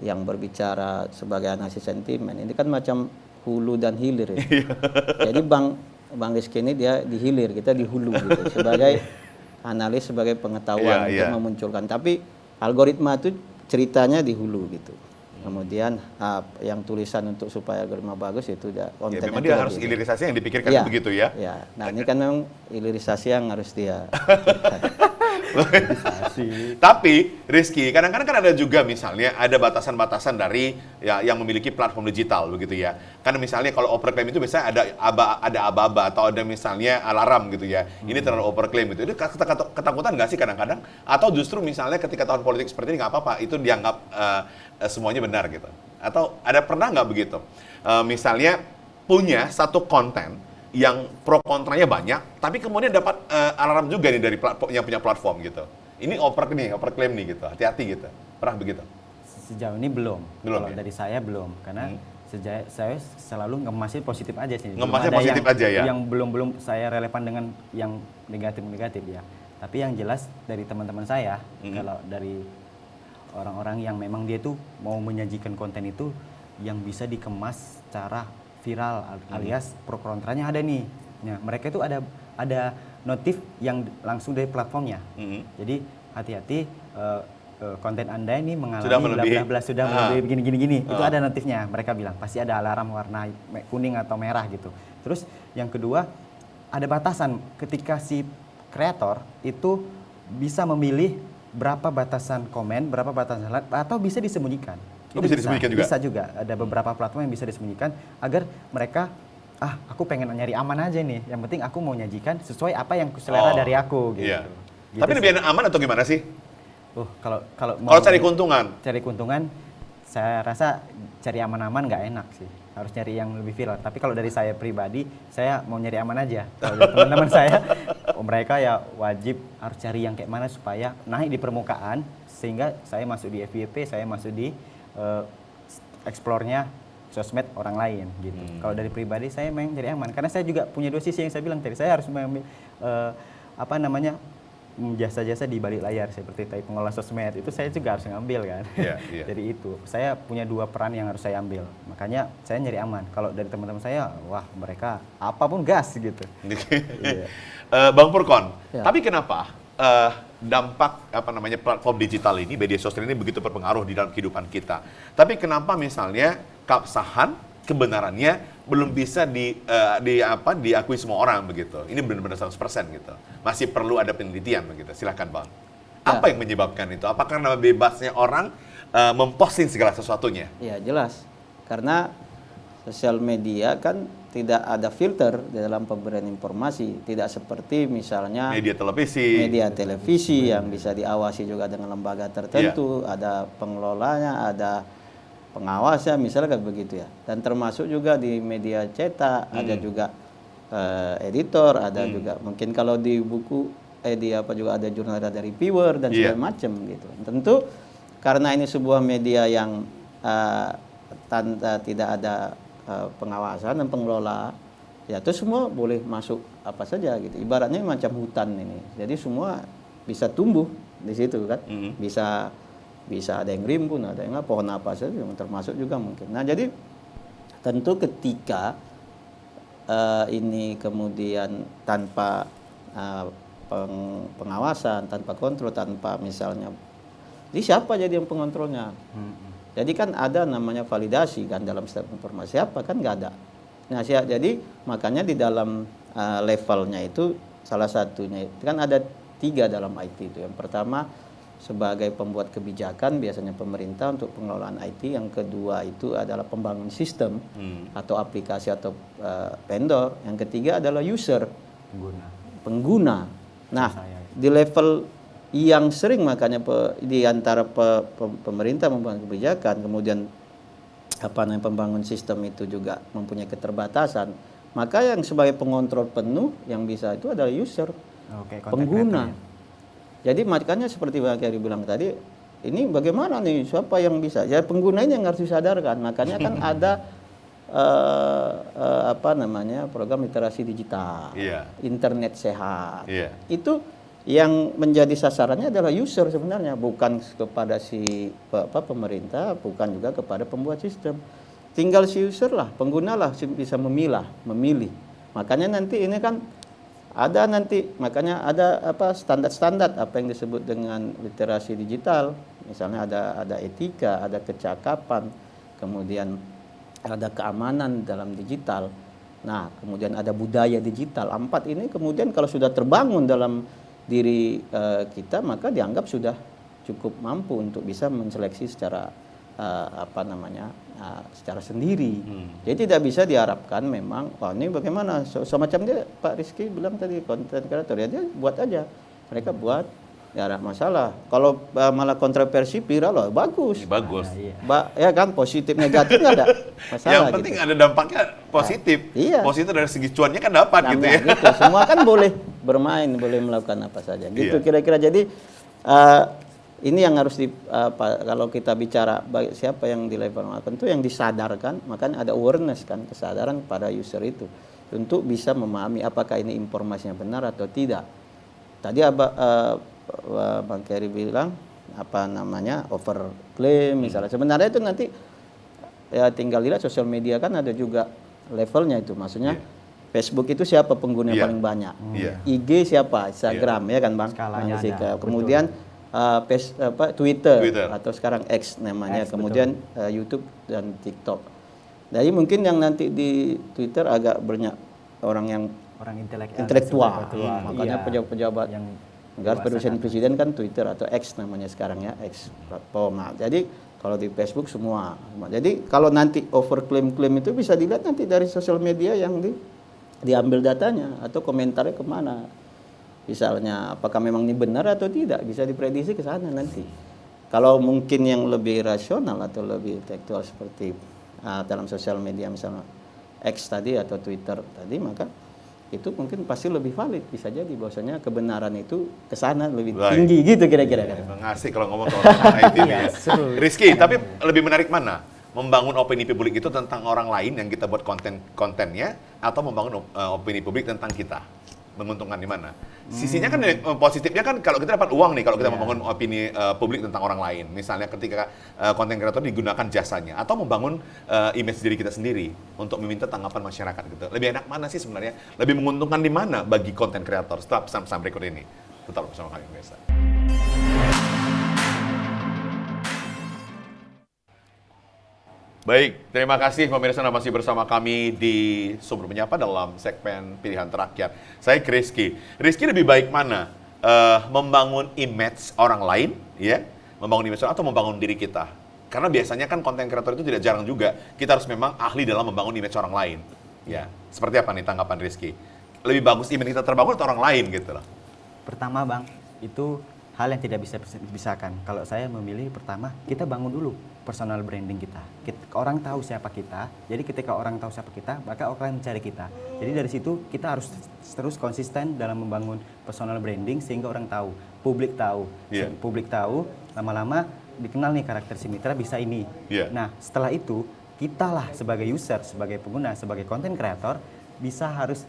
yang berbicara sebagai analisis sentimen, ini kan macam hulu dan hilir ya. Jadi Bang Rizky ini dia di hilir, kita di hulu gitu sebagai analis, sebagai pengetahuan untuk memunculkan. Tapi algoritma itu ceritanya di hulu gitu. Kemudian yang tulisan untuk supaya algoritma bagus itu udah Ya, kontennya. memang dia harus hilirisasi yang dipikirkan Iya, begitu ya. Ya. Nah, ini kan memang hilirisasi yang harus dia. Tapi Rizky, kadang-kadang kan ada juga misalnya ada batasan-batasan dari ya yang memiliki platform digital begitu ya. Karena misalnya kalau overclaim itu biasanya ada aba-aba atau ada misalnya alarm gitu ya. Ini terlalu overclaim gitu. Itu ketakutan nggak sih kadang-kadang? Atau justru misalnya ketika tahun politik seperti ini nggak apa-apa, itu dianggap semuanya benar gitu. Atau pernah nggak begitu? Misalnya punya satu konten yang pro kontranya banyak, tapi kemudian dapat alarm juga nih dari platform yang punya platform gitu. Ini overclaim nih gitu, hati-hati gitu. Pernah begitu? Sejauh ini belum. Belum Kalau ya? dari saya belum, karena saya selalu ngemasnya positif aja sih. Belum Ngemasnya ada positif aja ya? Yang belum saya relevan dengan yang negatif ya. Tapi yang jelas dari teman-teman saya, kalau dari orang-orang yang memang dia tuh mau menyajikan konten itu yang bisa dikemas secara viral alias pro kontranya ada nih. Nah, mereka itu ada notif yang langsung dari platformnya. Jadi hati-hati konten Anda ini mengalami bla sudah melebihi gini. Itu ada notifnya. Mereka bilang pasti ada alarm warna kuning atau merah gitu. Terus yang kedua ada batasan ketika si kreator itu bisa memilih berapa batasan komen, berapa batasan like, atau bisa disembunyikan. Oh, bisa disembunyikan juga? Bisa juga. Ada beberapa platform yang bisa disembunyikan agar mereka, aku pengen nyari aman aja nih. Yang penting aku mau nyajikan sesuai apa yang selera dari aku gitu. Iya. Gitu Tapi sih. lebih aman atau gimana sih? Kalau Kalau cari keuntungan? Cari keuntungan, saya rasa cari aman-aman nggak enak sih. Harus nyari yang lebih viral. Tapi kalau dari saya pribadi, saya mau nyari aman aja. Kalau dari teman-teman saya, mereka ya wajib harus cari yang kayak mana supaya naik di permukaan, sehingga saya masuk di FYP, saya masuk di explore-nya sosmed orang lain gitu. Kalau dari pribadi saya memang jadi aman, karena saya juga punya dua sisi yang saya bilang tadi. Saya harus mengambil jasa-jasa di balik layar seperti tadi pengelola sosmed, itu saya juga harus ngambil kan. Jadi itu saya punya dua peran yang harus saya ambil, makanya saya nyari aman. Kalau dari teman-teman saya, wah mereka apapun gas gitu. Bang Purkon, tapi kenapa dampak platform digital ini, media sosial ini begitu berpengaruh di dalam kehidupan kita? Tapi kenapa misalnya keabsahan, kebenarannya belum bisa diakui semua orang begitu? Ini benar-benar 100% gitu. Masih perlu ada penelitian begitu. Silakan Bang. Apa yang menyebabkan itu? Apakah karena bebasnya orang memposting segala sesuatunya? Ya jelas, karena sosial media kan tidak ada filter di dalam pemberian informasi, tidak seperti misalnya media televisi yang bisa diawasi juga dengan lembaga tertentu, ada pengelolanya, ada pengawasnya, misalnya kayak begitu ya. Dan termasuk juga di media cetak, ada juga editor, ada juga mungkin kalau di buku juga ada jurnal, ada reviewer dan segala macam gitu. Tentu karena ini sebuah media yang tidak ada pengawasan dan pengelola, ya itu semua boleh masuk apa saja gitu. Ibaratnya macam hutan ini. Jadi semua bisa tumbuh di situ kan. Bisa ada yang rimbun, ada yang pohon apa saja, termasuk juga mungkin. Nah, jadi tentu ketika ini kemudian tanpa pengawasan, tanpa kontrol, tanpa misalnya, jadi siapa jadi yang pengontrolnya? Jadi kan ada namanya validasi kan dalam setiap informasi, apa kan nggak ada. Nah, jadi makanya di dalam levelnya itu salah satunya itu kan ada 3 dalam IT itu. Yang pertama sebagai pembuat kebijakan, biasanya pemerintah untuk pengelolaan IT. Yang kedua itu adalah pembangun sistem atau aplikasi atau vendor. Yang ketiga adalah user, pengguna. Nah, di level yang sering makanya di antara pemerintah membangun kebijakan, kemudian pembangun sistem itu juga mempunyai keterbatasan, maka yang sebagai pengontrol penuh yang bisa itu adalah user, pengguna. Jadi makanya seperti Bang Keri bilang tadi, ini bagaimana nih, siapa yang bisa? Ya pengguna ini yang harus disadarkan. Makanya kan ada program literasi digital, internet sehat. Itu yang menjadi sasarannya adalah user sebenarnya, bukan kepada pemerintah, bukan juga kepada pembuat sistem. Tinggal si user lah, pengguna lah bisa memilih. Makanya nanti ini kan makanya ada standar-standar apa yang disebut dengan literasi digital. Misalnya ada etika, ada kecakapan, kemudian ada keamanan dalam digital. Nah, kemudian ada budaya digital. 4 ini kemudian kalau sudah terbangun dalam diri kita, maka dianggap sudah cukup mampu untuk bisa menseleksi secara secara sendiri. Jadi tidak bisa diharapkan memang, ini bagaimana semacam dia Pak Rizky bilang tadi, konten kreator ya dia buat aja, mereka buat, ya ada masalah. Kalau malah kontroversi viral loh, bagus. Ya kan, positif negatif nggak ada masalah. Yang penting ada dampaknya positif. Positif dari segi cuannya kan dapat gitu ya. Gitu. Semua kan boleh bermain, boleh melakukan apa saja. Gitu kira-kira. Jadi ini yang harus kalau kita bicara siapa yang di level melakukan itu, yang disadarkan, makanya ada awareness kan, kesadaran pada user itu untuk bisa memahami apakah ini informasinya benar atau tidak. Tadi Bang Keri bilang overclaim misalnya. Sebenarnya itu nanti ya tinggal lihat sosial media kan ada juga levelnya itu, maksudnya Facebook itu siapa pengguna yang paling banyak, IG siapa, Instagram ya kan Bang, kemudian Twitter atau sekarang X namanya, kemudian YouTube dan TikTok. Jadi mungkin yang nanti di Twitter agak banyak orang intelektual. Makanya pejabat yang presiden kan Twitter atau X namanya sekarang ya, X platform. Nah, jadi kalau di Facebook semua. Jadi kalau nanti overclaim itu bisa dilihat nanti dari sosial media yang diambil datanya atau komentarnya kemana. Misalnya apakah memang ini benar atau tidak, bisa diprediksi ke sana nanti. Kalau mungkin yang lebih rasional atau lebih intelektual seperti dalam sosial media misalnya X tadi atau Twitter tadi, maka itu mungkin pasti lebih valid, bisa jadi bahwasanya kebenaran itu ke sana lebih Baik. tinggi gitu kira-kira. Emang asik kalau ngomong soal IT ini ya. seru. Rizky, tapi lebih menarik mana? Membangun opini publik itu tentang orang lain yang kita buat kontennya, atau membangun opini publik tentang kita? Menguntungkan di mana? Sisinya kan positifnya kan kalau kita dapat uang nih, kalau kita membangun opini publik tentang orang lain. Misalnya ketika konten kreator digunakan jasanya, atau membangun image diri kita sendiri untuk meminta tanggapan masyarakat gitu. Lebih enak mana sih sebenarnya? Lebih menguntungkan di mana bagi konten kreator? Setelah pesan-pesan berikut ini. Tetap bersama kami pemirsa. Baik, terima kasih pemirsa yang masih bersama kami di Sumber Menyapa dalam segmen Pilihan Terakhir. Saya Rizky. Rizky lebih baik mana? Membangun image orang lain, ya, membangun image atau membangun diri kita? Karena biasanya kan konten kreator itu tidak jarang juga kita harus memang ahli dalam membangun image orang lain. Ya, seperti apa nih tanggapan Rizky? Lebih bagus image kita terbangun atau orang lain gitu loh? Pertama Bang, itu hal yang tidak bisa dipisahkan. Kalau saya memilih pertama, kita bangun dulu personal branding kita. Orang tahu siapa kita, jadi ketika orang tahu siapa kita, maka orang mencari kita. Jadi dari situ kita harus terus konsisten dalam membangun personal branding sehingga orang tahu, publik tahu. Yeah. Publik tahu, lama-lama dikenal nih karakter si Mitra bisa ini. Yeah. Nah, setelah itu, kita lah sebagai user, sebagai pengguna, sebagai content creator, bisa harus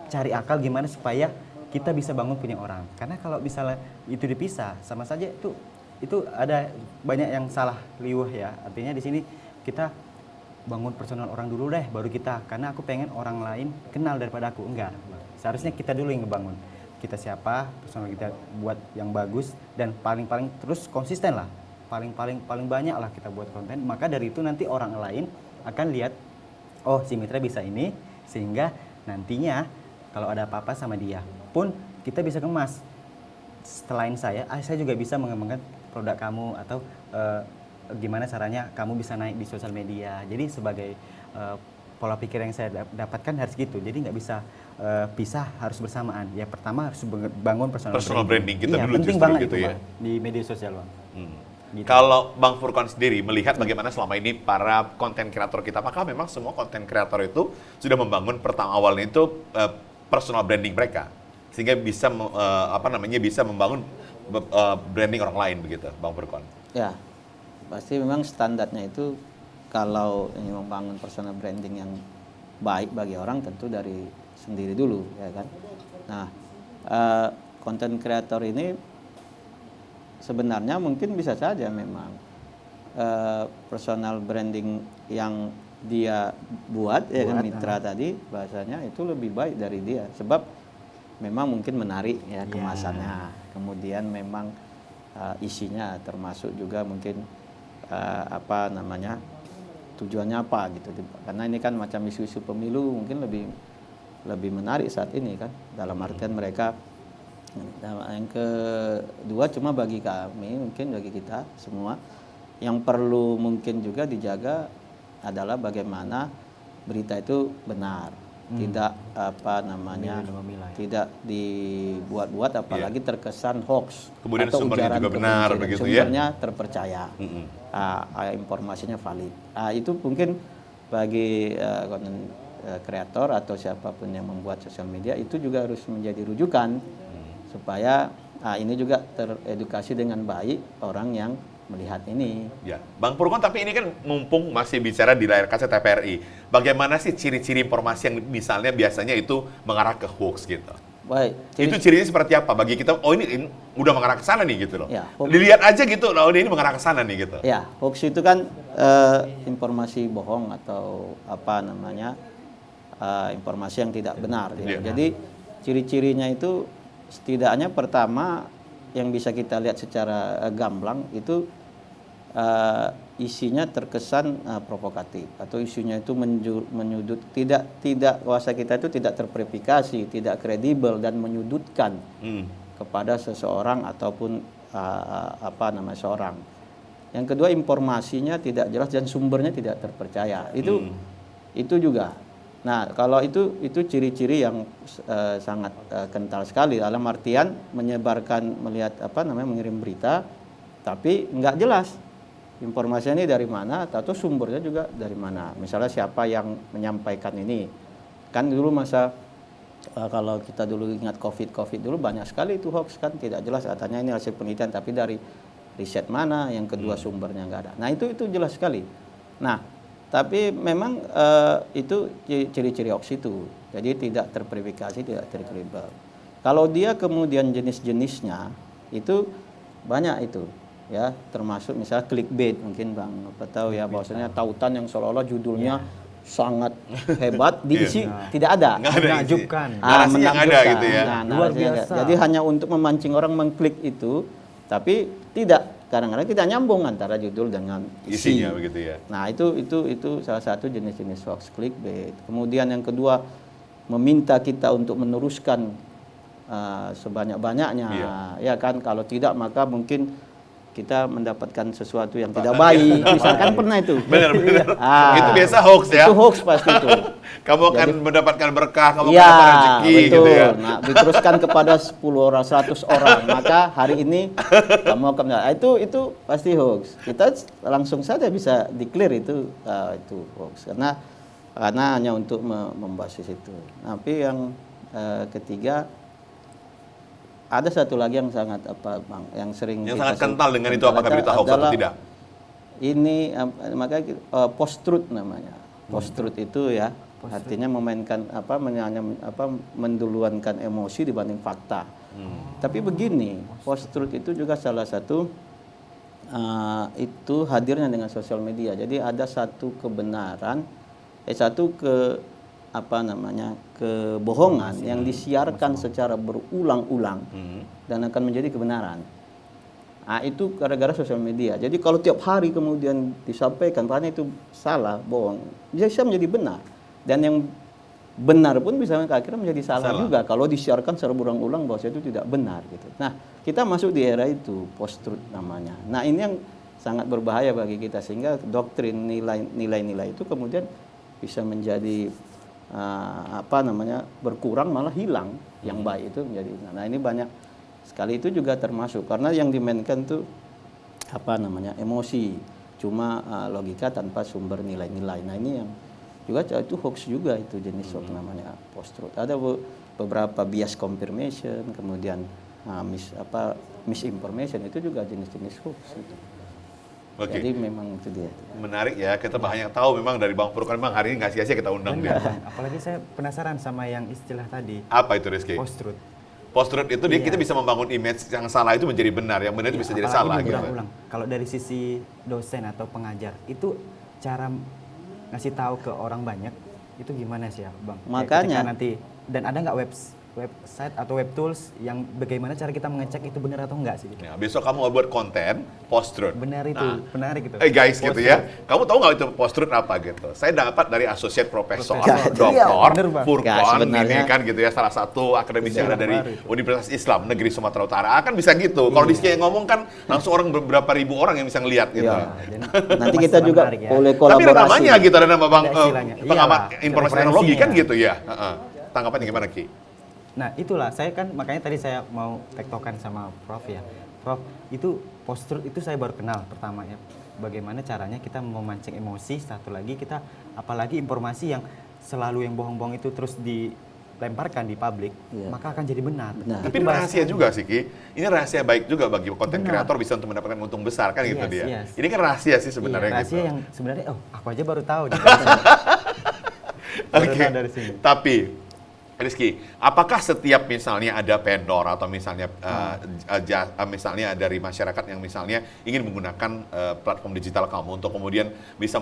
cari akal gimana supaya kita bisa bangun punya orang. Karena kalau misalnya itu dipisah, sama saja itu ada banyak yang salah liwah ya. Artinya di sini kita bangun personal orang dulu deh, baru kita. Karena aku pengen orang lain kenal daripada aku. Enggak. Seharusnya kita dulu yang ngebangun. Kita siapa, personal kita buat yang bagus, dan paling-paling terus konsisten lah. Paling banyak lah kita buat konten. Maka dari itu nanti orang lain akan lihat, oh si Mitra bisa ini, sehingga nantinya kalau ada apa-apa sama dia pun kita bisa kemas. Selain saya juga bisa mengembangkan produk kamu, atau gimana caranya kamu bisa naik di sosial media. Jadi sebagai pola pikir yang saya dapatkan harus gitu. Jadi nggak bisa pisah, harus bersamaan. Ya pertama harus bangun personal branding kita iya, dulu penting justru banget gitu itu ya. Bang, di media sosial Bang. Gitu. Kalau Bang Furkon sendiri melihat bagaimana selama ini para konten kreator kita, apakah memang semua konten kreator itu sudah membangun pertama awalnya itu personal branding mereka sehingga bisa bisa membangun branding orang lain begitu, Bang Furkon? Ya, pasti memang standarnya itu kalau ini membangun personal branding yang baik bagi orang tentu dari sendiri dulu, ya kan. Nah, konten kreator ini sebenarnya mungkin bisa saja memang personal branding yang dia buat ya kan, Mitra tadi bahasanya itu lebih baik dari dia, sebab memang mungkin menarik ya kemasannya, kemudian memang isinya termasuk juga mungkin tujuannya apa gitu, karena ini kan macam isu-isu pemilu mungkin lebih menarik saat ini kan, dalam artian mereka. Yang kedua, cuma bagi kami, mungkin bagi kita semua, yang perlu mungkin juga dijaga adalah bagaimana berita itu benar, tidak tidak dibuat-buat, apalagi terkesan hoax. Kemudian atau sumbernya ujaran juga benar kebencian. begitu ya. Sumbernya terpercaya, informasinya valid. Itu mungkin bagi konten kreator atau siapapun yang membuat sosial media itu juga harus menjadi rujukan. Supaya ini juga teredukasi dengan baik orang yang melihat ini. Ya, Bang Furkon, tapi ini kan mumpung masih bicara di layar kaca TVRI, bagaimana sih ciri-ciri informasi yang misalnya biasanya itu mengarah ke hoax gitu? Baik. Itu cirinya seperti apa bagi kita? Oh ini udah mengarah ke sana nih gitu loh. Ya, dilihat aja gitu, oh ini mengarah ke sana nih gitu. Ya, hoax itu kan informasi bohong atau informasi yang tidak benar. Ya. Jadi ciri-cirinya itu setidaknya pertama yang bisa kita lihat secara gamblang itu isinya terkesan provokatif, atau isunya itu menyudut, tidak kuasa kita itu tidak terverifikasi, tidak kredibel dan menyudutkan kepada seseorang ataupun seorang. Yang kedua, informasinya tidak jelas dan sumbernya tidak terpercaya. Itu juga. Nah, kalau itu ciri-ciri yang sangat kental sekali, dalam artian mengirim berita tapi nggak jelas informasinya ini dari mana atau sumbernya juga dari mana. Misalnya siapa yang menyampaikan ini. Kan dulu masa Kalau kita dulu ingat COVID dulu banyak sekali itu hoax kan, tidak jelas katanya ini hasil penelitian tapi dari riset mana, yang kedua sumbernya nggak ada. Nah itu jelas sekali. Nah tapi memang itu ciri-ciri hoax itu, jadi tidak terverifikasi, tidak terkredibel. Kalau dia kemudian jenis-jenisnya itu banyak itu, ya termasuk misalnya clickbait mungkin Bang apa tahu ya, bahwasanya tautan yang seolah-olah judulnya sangat hebat diisi tidak ada, menakjubkan, narasi yang ada gitu ya. Nah, luar narasinya ada. biasa. Jadi hanya untuk memancing orang mengklik itu, tapi kadang-kadang tidak nyambung antara judul dengan Isinya begitu ya. Nah itu salah satu jenis-jenis hoax clickbait. Kemudian yang kedua meminta kita untuk meneruskan sebanyak-banyaknya, ya kan, kalau tidak maka mungkin kita mendapatkan sesuatu yang tidak baik, misalkan pernah itu. Benar. Itu biasa hoax ya. Itu hoax pasti itu. Kamu akan mendapatkan berkah, kamu akan Ya, dapat rezeki betul. gitu ya. Nah, diteruskan kepada 10 orang, 100 orang, maka hari ini kamu akan itu pasti hoax. Kita langsung saja bisa declare itu hoax karena hanya untuk membasis itu. Tapi yang ketiga ada satu lagi yang sangat Bang, yang sering Yang kita sangat kental dengan itu, apakah berita hoax atau adalah tidak? Ini makanya post truth namanya. Post truth itu ya artinya memainkan menduluankan emosi dibanding fakta. Tapi begini, post truth itu juga salah satu itu hadirnya dengan sosial media. Jadi ada satu kebenaran, kebohongan yang disiarkan secara berulang-ulang dan akan menjadi kebenaran. Nah, itu gara-gara sosial media. Jadi kalau tiap hari kemudian disampaikan padahal itu salah, bohong, bisa menjadi benar. Dan yang benar pun bisa akhirnya menjadi salah juga kalau disiarkan secara berulang-ulang bahwa itu tidak benar gitu. Nah, kita masuk di era itu, post truth namanya. Nah, ini yang sangat berbahaya bagi kita sehingga doktrin nilai-nilai itu kemudian bisa menjadi berkurang malah hilang, yang baik itu menjadi. Nah ini banyak sekali itu juga termasuk karena yang dimainkan tuh emosi, cuma logika tanpa sumber nilai-nilai. Nah ini yang juga itu hoax juga, itu jenis hoax namanya post truth. Ada beberapa bias confirmation, kemudian misinformation itu juga jenis-jenis hoax itu. Oke. Jadi memang itu dia. Menarik ya, kita banyak tahu memang dari Bang Furqan, memang hari ini nggak sia-sia kita undang dia. Apalagi saya penasaran sama yang istilah tadi. Apa itu Rizky? Post truth. Post truth itu kita bisa membangun image yang salah itu menjadi benar, yang benar itu bisa jadi salah gitu. Berulang-ulang. Kalau dari sisi dosen atau pengajar, itu cara ngasih tahu ke orang banyak itu gimana sih ya, Bang? Makanya nanti, dan ada nggak website atau web tools yang bagaimana cara kita mengecek itu benar atau enggak sih? Gitu. Ya, besok kamu buat konten post truth. Benar itu, menarik gitu. Guys gitu ya, kamu tahu nggak itu post truth apa gitu? Saya dapat dari asosiat profesor, Dr. Furqan, ini kan gitu ya, salah satu akademisi yang ada dari Universitas Islam Negeri Sumatera Utara. Akan bisa gitu. Kalau di sini ngomong kan langsung beberapa ribu orang yang bisa ngelihat gitu. Nanti kita juga boleh kolaborasi. Tapi ada namanya gitu, ada nama Bang pengamat informasi teknologi kan gitu ya. Tanggapannya gimana Ki? Nah itulah, saya kan makanya tadi saya mau tektokan sama Prof ya. Prof, itu post truth itu saya baru kenal pertama ya. Bagaimana caranya kita memancing emosi, satu lagi kita, apalagi informasi yang selalu yang bohong-bohong itu terus dilemparkan di publik, maka akan jadi benar. Tapi ini rahasia juga sih Ki. Ini rahasia baik juga bagi konten kreator bisa untuk mendapatkan untung besar kan gitu dia. Ini kan rahasia sih sebenarnya rahasia gitu. yang sebenarnya, aku aja baru tahu. Oke. Dari sini. Tapi Rizky, apakah setiap misalnya ada vendor atau misalnya misalnya dari masyarakat yang misalnya ingin menggunakan platform digital kamu untuk kemudian bisa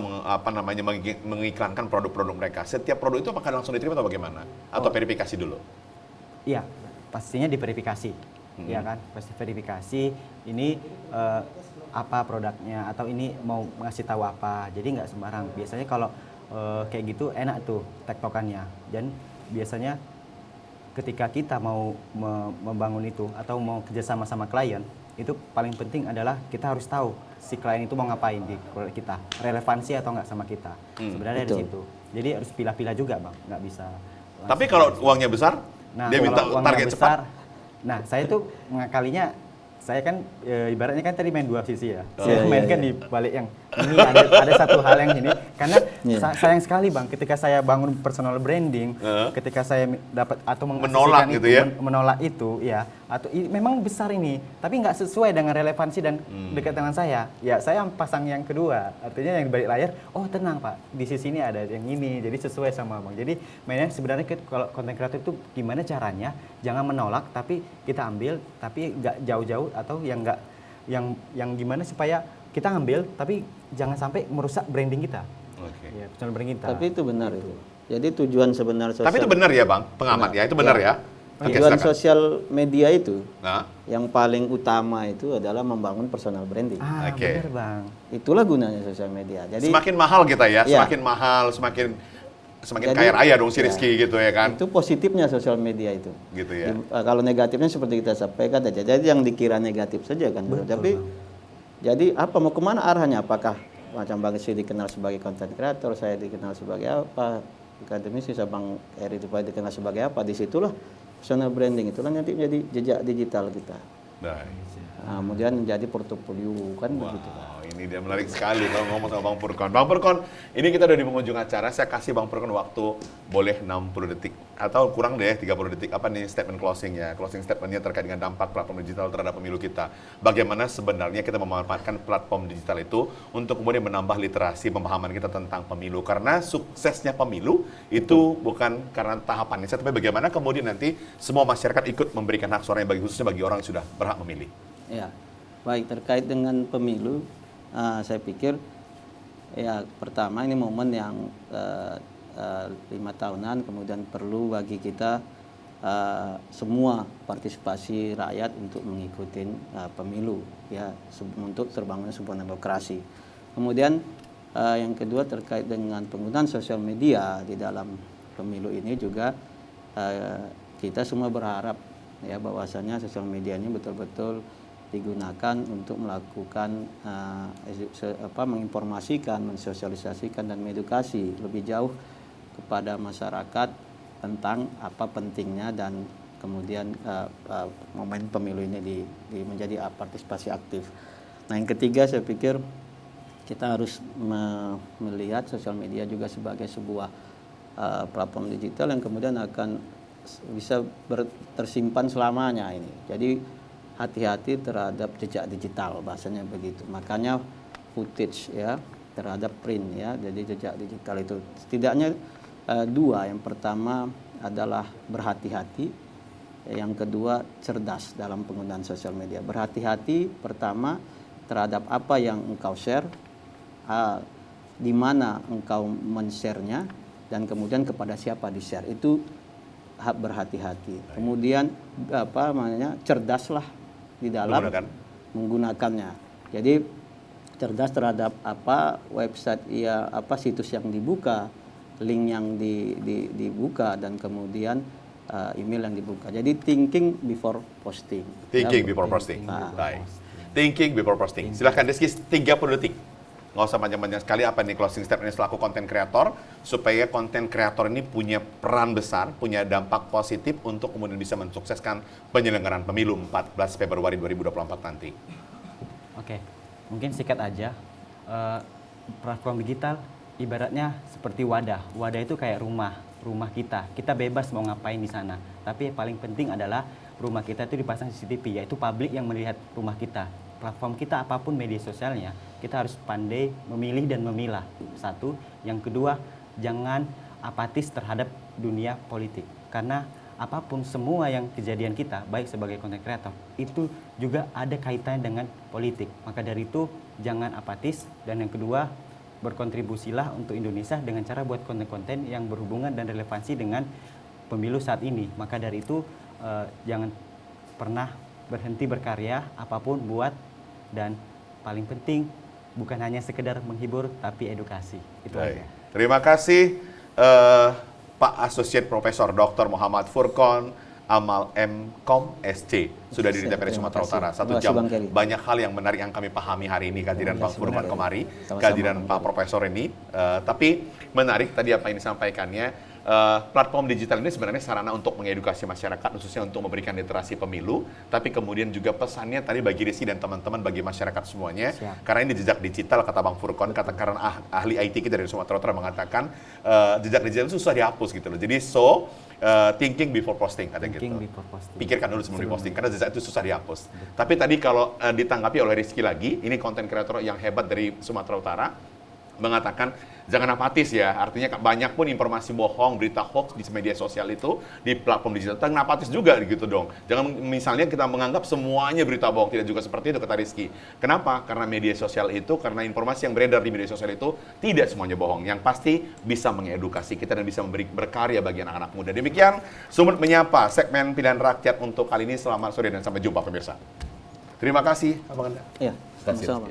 mengiklankan produk-produk mereka, setiap produk itu apakah langsung diterima atau bagaimana? Atau verifikasi dulu? Iya, pastinya diverifikasi, ya kan? Pasti verifikasi. Ini apa produknya atau ini mau ngasih tahu apa? Jadi nggak sembarang. Biasanya kalau kayak gitu enak tuh tektokannya. Dan biasanya ketika kita mau membangun itu atau mau kerjasama sama klien, itu paling penting adalah kita harus tahu si klien itu mau ngapain di produk kita, relevansi atau nggak sama kita. Sebenarnya dari situ. Jadi harus pilah-pilah juga Bang, nggak bisa. Tapi kalau uangnya besar, dia minta target cepat. Nah saya tuh mengakalinya, saya kan ibaratnya kan tadi main dua sisi ya. Saya mainkan di balik yang ini ada satu hal yang ini karena Iya. sayang sekali Bang, ketika saya bangun personal branding, ketika saya dapat atau Menolak mengasosiasikan gitu itu, ya? menolak itu ya, atau memang besar ini, tapi nggak sesuai dengan relevansi dan dekat dengan saya. Ya saya pasang yang kedua, artinya yang di balik layar, oh tenang Pak, di sisi ini ada yang ini, jadi sesuai sama Bang. Jadi mainnya sebenarnya kalau konten kreatif itu gimana caranya, jangan menolak, tapi kita ambil, tapi nggak jauh-jauh atau yang nggak yang gimana supaya kita ambil tapi jangan sampai merusak branding kita. Oke. Ya, personal branding kita. Tapi itu benar itu. Jadi tujuan sebenar sosial. Tapi itu benar ya Bang, pengamat ya, itu benar ya. Oke, Tujuan silakan. sosial media itu Nah, yang paling utama itu adalah membangun personal branding. Oke. Benar Bang. Itulah gunanya sosial media. Jadi semakin mahal kita ya, Iya. semakin mahal, semakin Jadi, kaya raya dong si ya. Rizky gitu ya kan. itu positifnya sosial media itu. Gitu ya. Kalau negatifnya seperti kita sampaikan aja. Jadi yang dikira negatif saja kan. Tapi jadi apa mau kemana arahnya? Apakah macam Bang Rizky dikenal sebagai content creator, saya dikenal sebagai apa? Akademisi Bang Eri itu dikenal sebagai apa? Disitulah personal branding itulah nanti menjadi jejak digital kita. Baik. Nah, kemudian menjadi portofolio kan begitu. Wow, ini dia menarik sekali kalau ngomong sama Bang Furkon. Bang Furkon, ini kita udah di penghujung acara. Saya kasih Bang Furkon waktu boleh 60 detik atau kurang deh 30 detik. Apa nih statement closingnya? Closing statementnya terkait dengan dampak platform digital terhadap pemilu kita. Bagaimana sebenarnya kita memanfaatkan platform digital itu untuk kemudian menambah literasi pemahaman kita tentang pemilu. Karena suksesnya pemilu itu bukan karena tahapannya, tapi bagaimana kemudian nanti semua masyarakat ikut memberikan hak suaranya bagi khususnya bagi orang yang sudah berhak memilih. Ya, baik terkait dengan pemilu, saya pikir ya pertama ini momen yang 5 tahunan, kemudian perlu bagi kita semua partisipasi rakyat untuk mengikuti pemilu, ya untuk terbangunnya sebuah demokrasi. Kemudian yang kedua terkait dengan penggunaan sosial media di dalam pemilu ini juga kita semua berharap ya bahwasanya sosial media ini betul-betul digunakan untuk melakukan menginformasikan, mensosialisasikan dan mengedukasi lebih jauh kepada masyarakat tentang apa pentingnya dan kemudian momen pemilu ini menjadi partisipasi aktif. Nah, yang ketiga saya pikir kita harus melihat sosial media juga sebagai sebuah platform digital yang kemudian akan bisa tersimpan selamanya ini. Jadi hati-hati terhadap jejak digital, bahasanya begitu. Makanya footage ya terhadap print ya. Jadi jejak digital itu setidaknya dua. Yang pertama adalah berhati-hati. Yang kedua cerdas dalam penggunaan sosial media. Berhati-hati pertama terhadap apa yang engkau share, di mana engkau men-share-nya, dan kemudian kepada siapa di-share. Itu berhati-hati. Kemudian cerdaslah di dalam menggunakannya. Jadi cerdas terhadap apa website situs yang dibuka, link yang dibuka dan kemudian email yang dibuka. Jadi thinking before posting. Thinking before posting. Baik. Thinking before posting. Silahkan Rizky 30 detik. Nggak usah panjang-panjang sekali, apa nih closing statement selaku konten kreator supaya konten kreator ini punya peran besar, punya dampak positif untuk kemudian bisa mensukseskan penyelenggaraan pemilu 14 Februari 2024 nanti. Oke, mungkin sikat aja. Platform digital ibaratnya seperti wadah. Wadah itu kayak rumah kita. Kita bebas mau ngapain di sana. Tapi yang paling penting adalah rumah kita itu dipasang CCTV, yaitu publik yang melihat rumah kita. Platform kita apapun media sosialnya, kita harus pandai memilih dan memilah. Satu, yang kedua, jangan apatis terhadap dunia politik. Karena apapun semua yang kejadian kita, baik sebagai content creator, itu juga ada kaitannya dengan politik. Maka dari itu, jangan apatis. Dan yang kedua, berkontribusilah untuk Indonesia dengan cara buat konten-konten yang berhubungan dan relevansi dengan pemilu saat ini. Maka dari itu, jangan pernah berhenti berkarya, apapun buat. Dan paling penting bukan hanya sekedar menghibur tapi edukasi. Itu aja. Terima kasih Pak Associate Profesor Dr. Muhammad Furkon Amal M.Com SC sudah di TVRI Sumatera Utara. 1 jam banyak hal yang menarik yang kami pahami hari ini kehadiran Bang Furkon kemari, kehadiran Pak Profesor ini. Tapi menarik tadi apa yang disampaikannya platform digital ini sebenarnya sarana untuk mengedukasi masyarakat, khususnya untuk memberikan literasi pemilu, tapi kemudian juga pesannya tadi bagi Rizky dan teman-teman, bagi masyarakat semuanya, karena ini jejak digital, kata Bang Furkon, kata karena ahli IT kita dari Sumatera Utara mengatakan, jejak digital itu susah dihapus gitu loh. Jadi thinking before posting, kata gitu. Pikirkan dulu sebelum diposting, karena jejak itu susah dihapus. Tapi tadi kalau ditanggapi oleh Rizky lagi, ini konten kreator yang hebat dari Sumatera Utara, mengatakan jangan apatis ya, artinya banyak pun informasi bohong, berita hoax di media sosial itu, di platform digital, jangan apatis juga gitu dong. Jangan misalnya kita menganggap semuanya berita bohong, tidak juga seperti itu, kata Rizky. Kenapa? Karena media sosial itu, karena informasi yang beredar di media sosial itu tidak semuanya bohong, yang pasti bisa mengedukasi kita dan bisa memberi berkarya bagi anak-anak muda. Demikian Sumut Menyapa, segmen pilihan rakyat untuk kali ini. Selamat sore dan sampai jumpa pemirsa. Terima kasih, Abang Anda. Iya, sama-sama.